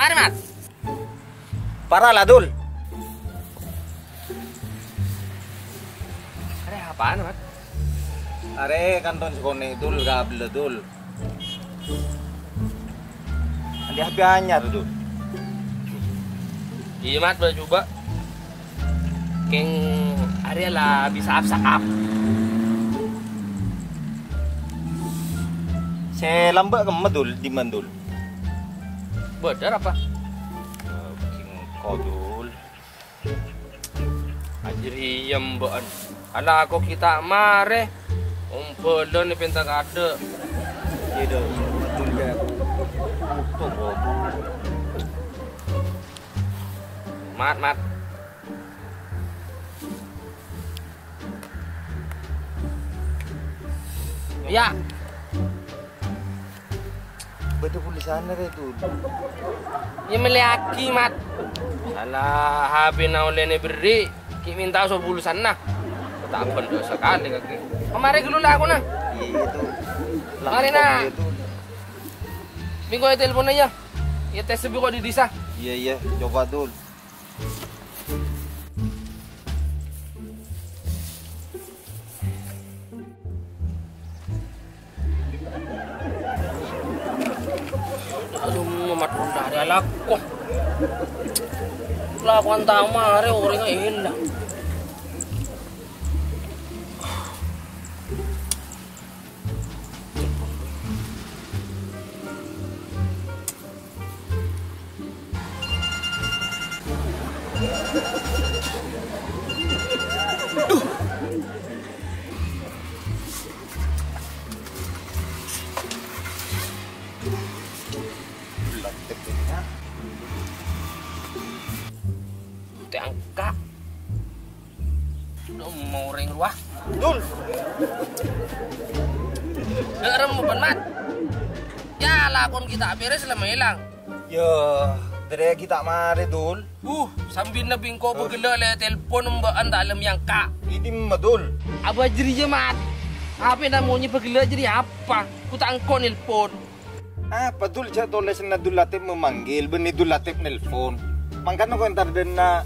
Mari, Mat. Parah lah, Dul. Are apaan, Mat? Are kanton sekone Dul gable Dul. Andi HP anyar Dul. Iya, Mat, boleh coba. Keng are lah bisa up. Saya lambat ke Dul di Mandul. Bener apa? Kau Dul. Ajri yembaan. Anak aku kita mare. Umpelon ni pinta kade. Iya Dul. Dul ya. Tuh, Mat. Ya, betul tulisannya itu. ya meliaki, Mat. Salah HP na oleh ni beri. Ki minta 10 sana. Tak benda sekali kaki. Mari dulu lah aku na. Iya itu. Mari na. Minggu ay telepon na ya. Ya tes sebi ko di disa. Iya, coba Dul. Aduh, Mat udah ada laku. Lakuan tamare orang hilang. Angka udah mau ring luah Dul. derem bukan, Mat. Ya lakon kita beres lama hilang. Ya, dari kita mari Dul. Sambil na bingko begela le telepon mbaan dalam yang kak. Ini Madul. Apa jerinya, Mat? Apa namanya begela jadi apa? Ku tak angko nelpon. Apa Dul cak tulis na Dul Latif memanggil, beni Dul Latif nelpon. Mangkano ko entar din na